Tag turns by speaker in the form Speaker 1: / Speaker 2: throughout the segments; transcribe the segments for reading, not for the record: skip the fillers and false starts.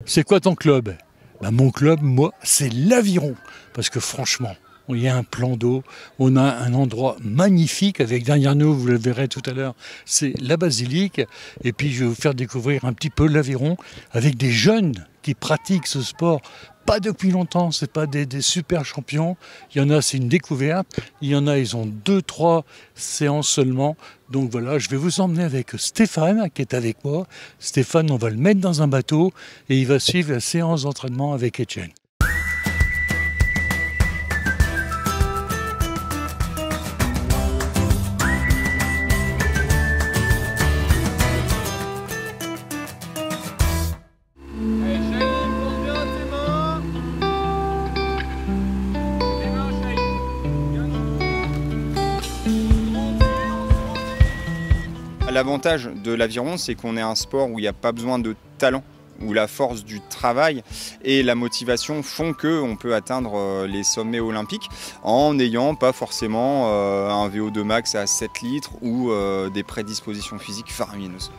Speaker 1: C'est quoi ton club? Mon club, moi, c'est l'Aviron. Parce que franchement, il y a un plan d'eau, on a un endroit magnifique avec derrière nous, vous le verrez tout à l'heure, c'est la basilique. Et puis je vais vous faire découvrir un petit peu l'Aviron avec des jeunes qui pratiquent ce sport. Pas depuis longtemps, c'est pas des super champions. Il y en a, c'est une découverte. Il y en a, ils ont 2-3 séances seulement. Donc voilà, je vais vous emmener avec Stéphane qui est avec moi. Stéphane, on va le mettre dans un bateau et il va suivre la séance d'entraînement avec Etienne.
Speaker 2: L'avantage de l'aviron, c'est qu'on est un sport où il n'y a pas besoin de talent, où la force du travail et la motivation font qu'on peut atteindre les sommets olympiques en n'ayant pas forcément un VO2 max à 7 litres ou des prédispositions physiques faramineuses.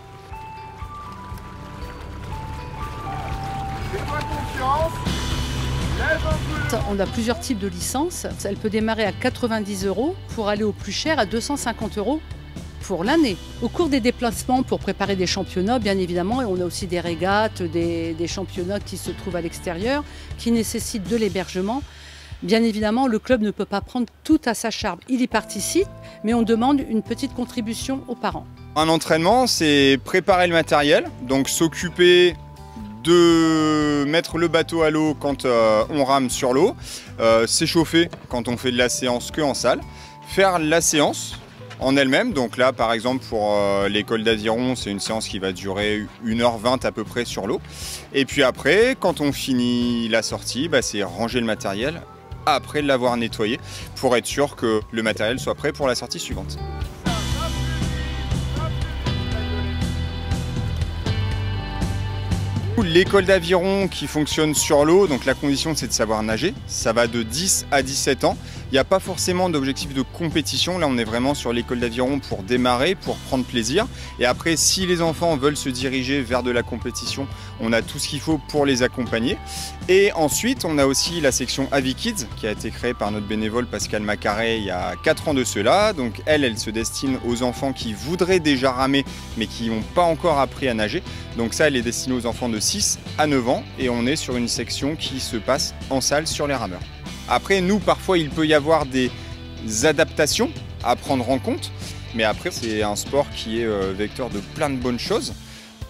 Speaker 3: On a plusieurs types de licences. Elle peut démarrer à 90 € pour aller au plus cher à 250 € pour l'année. Au cours des déplacements pour préparer des championnats, bien évidemment, et on a aussi des régates, des championnats qui se trouvent à l'extérieur, qui nécessitent de l'hébergement. Bien évidemment, le club ne peut pas prendre tout à sa charge. Il y participe, mais on demande une petite contribution aux parents.
Speaker 2: Un entraînement, c'est préparer le matériel, donc s'occuper de mettre le bateau à l'eau quand on rame sur l'eau, s'échauffer quand on fait de la séance que en salle, faire la séance en elle-même. Donc là, par exemple, pour l'école d'aviron, c'est une séance qui va durer 1h20 à peu près sur l'eau. Et puis après, quand on finit la sortie, c'est ranger le matériel après l'avoir nettoyé pour être sûr que le matériel soit prêt pour la sortie suivante. L'école d'aviron qui fonctionne sur l'eau, donc la condition c'est de savoir nager, ça va de 10 à 17 ans. Il n'y a pas forcément d'objectif de compétition, là on est vraiment sur l'école d'aviron pour démarrer, pour prendre plaisir. Et après, si les enfants veulent se diriger vers de la compétition, on a tout ce qu'il faut pour les accompagner. Et ensuite, on a aussi la section AviKids qui a été créée par notre bénévole Pascal Macaré il y a 4 ans de cela. Donc elle se destine aux enfants qui voudraient déjà ramer mais qui n'ont pas encore appris à nager. Donc ça, elle est destinée aux enfants de 6 à 9 ans et on est sur une section qui se passe en salle sur les rameurs. Après, nous, parfois, il peut y avoir des adaptations à prendre en compte. Mais après, c'est un sport qui est vecteur de plein de bonnes choses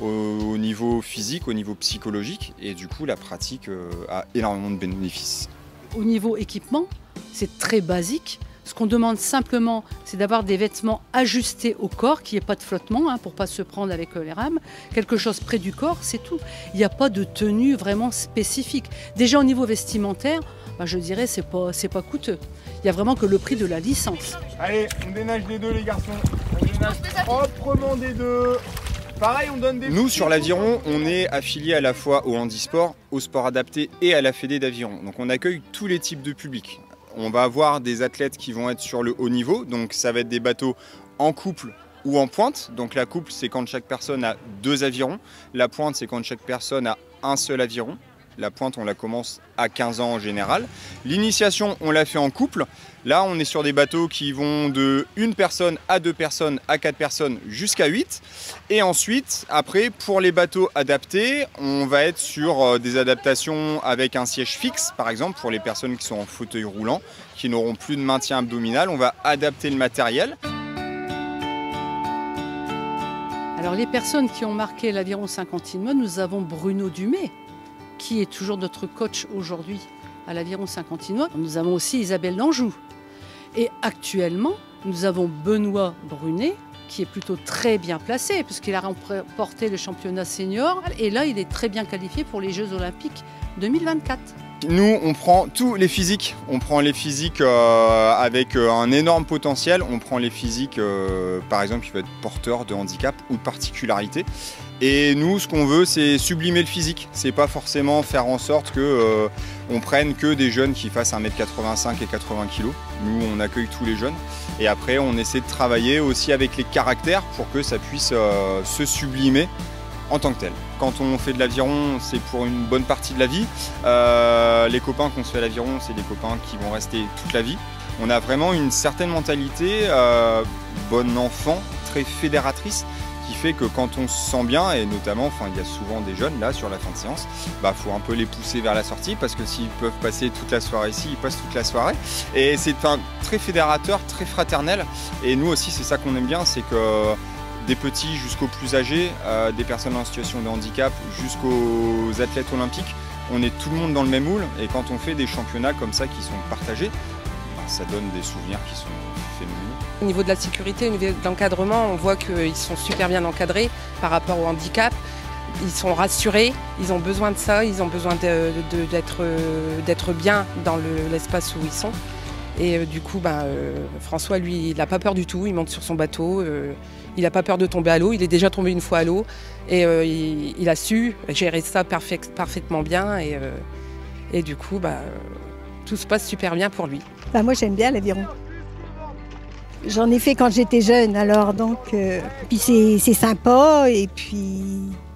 Speaker 2: au niveau physique, au niveau psychologique. Et du coup, la pratique a énormément de bénéfices.
Speaker 3: Au niveau équipement, c'est très basique. Ce qu'on demande simplement, c'est d'avoir des vêtements ajustés au corps, qu'il n'y ait pas de flottement pour ne pas se prendre avec les rames. Quelque chose près du corps, c'est tout. Il n'y a pas de tenue vraiment spécifique. Déjà au niveau vestimentaire, je dirais c'est pas coûteux. Il n'y a vraiment que le prix de la licence.
Speaker 2: Allez, on dénage des deux les garçons. On dénage proprement des deux. Pareil, on donne des... Nous, sur l'aviron, on est affilié à la fois au handisport, au sport adapté et à la Fédé d'aviron. Donc on accueille tous les types de publics. On va avoir des athlètes qui vont être sur le haut niveau, donc ça va être des bateaux en couple ou en pointe. Donc la couple, c'est quand chaque personne a 2 avirons. La pointe, c'est quand chaque personne a un seul aviron. La pointe, on la commence à 15 ans en général. L'initiation, on la fait en couple. Là, on est sur des bateaux qui vont de 1 personne à 2 personnes, à 4 personnes, jusqu'à 8. Et ensuite, après, pour les bateaux adaptés, on va être sur des adaptations avec un siège fixe, par exemple, pour les personnes qui sont en fauteuil roulant, qui n'auront plus de maintien abdominal. On va adapter le matériel.
Speaker 3: Alors, les personnes qui ont marqué l'aviron Saint-Quentin, nous avons Bruno Dumay, qui est toujours notre coach aujourd'hui à l'aviron Saint-Quentin. Nous avons aussi Isabelle Lanjou. Et actuellement, nous avons Benoît Brunet, qui est plutôt très bien placé, puisqu'il a remporté le championnat senior. Et là, il est très bien qualifié pour les Jeux Olympiques 2024.
Speaker 2: Nous, on prend tous les physiques. On prend les physiques avec un énorme potentiel. On prend les physiques, par exemple, qui peuvent être porteurs de handicap ou de particularité. Et nous, ce qu'on veut, c'est sublimer le physique. C'est pas forcément faire en sorte que on prenne que des jeunes qui fassent 1m85 et 80 kg. Nous, on accueille tous les jeunes. Et après, on essaie de travailler aussi avec les caractères pour que ça puisse se sublimer en tant que tel. Quand on fait de l'aviron, c'est pour une bonne partie de la vie. Les copains qu'on se fait à l'aviron, c'est des copains qui vont rester toute la vie. On a vraiment une certaine mentalité, bon enfant, très fédératrice, qui fait que quand on se sent bien, et notamment, il y a souvent des jeunes là sur la fin de séance, faut un peu les pousser vers la sortie, parce que s'ils peuvent passer toute la soirée ici, ils passent toute la soirée. Et c'est très fédérateur, très fraternel. Et nous aussi, c'est ça qu'on aime bien, c'est que des petits jusqu'aux plus âgés, des personnes en situation de handicap jusqu'aux athlètes olympiques, on est tout le monde dans le même moule. Et quand on fait des championnats comme ça qui sont partagés, ça donne des souvenirs qui sont féminins.
Speaker 4: Au niveau de la sécurité, au niveau de l'encadrement, on voit qu'ils sont super bien encadrés par rapport au handicap. Ils sont rassurés, ils ont besoin de ça, ils ont besoin d'être bien dans l'espace où ils sont. Et du coup, François, lui, il n'a pas peur du tout, il monte sur son bateau, il n'a pas peur de tomber à l'eau, il est déjà tombé une fois à l'eau et il a su gérer ça parfaitement bien et du coup, tout se passe super bien pour lui.
Speaker 5: Moi j'aime bien l'aviron. J'en ai fait quand j'étais jeune, alors donc puis c'est sympa et puis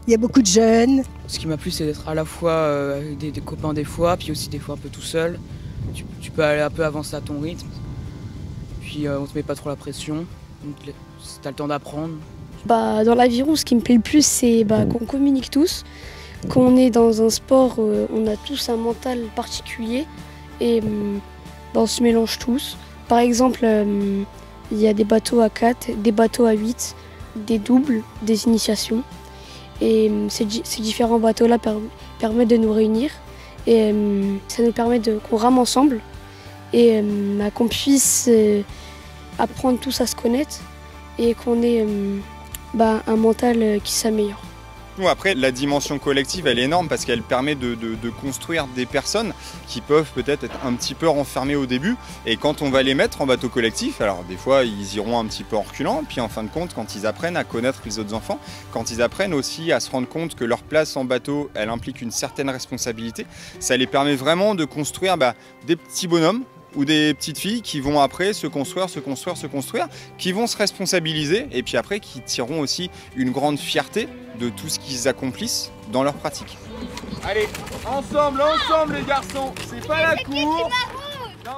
Speaker 5: il y a beaucoup de jeunes.
Speaker 6: Ce qui m'a plu, c'est d'être à la fois avec des copains des fois, puis aussi des fois un peu tout seul. Tu peux aller un peu avancer à ton rythme, puis on te met pas trop la pression, t'as le temps d'apprendre.
Speaker 7: Dans l'aviron, ce qui me plaît le plus, c'est qu'on communique tous, qu'on est dans un sport, on a tous un mental particulier et on se mélange tous. Par exemple, il y a des bateaux à 4, des bateaux à 8, des doubles, des initiations. Et ces différents bateaux-là permettent de nous réunir et ça nous permet qu'on rame ensemble et qu'on puisse apprendre tous à se connaître et qu'on ait un mental qui s'améliore.
Speaker 2: Après, la dimension collective, elle est énorme parce qu'elle permet de construire des personnes qui peuvent peut-être être un petit peu renfermées au début. Et quand on va les mettre en bateau collectif, alors des fois, ils iront un petit peu en reculant. Puis en fin de compte, quand ils apprennent à connaître les autres enfants, quand ils apprennent aussi à se rendre compte que leur place en bateau, elle implique une certaine responsabilité, ça les permet vraiment de construire des petits bonhommes ou des petites filles qui vont après se construire, qui vont se responsabiliser et puis après qui tireront aussi une grande fierté de tout ce qu'ils accomplissent dans leur pratique.
Speaker 8: Allez, ensemble les garçons, c'est pas la cour. Non,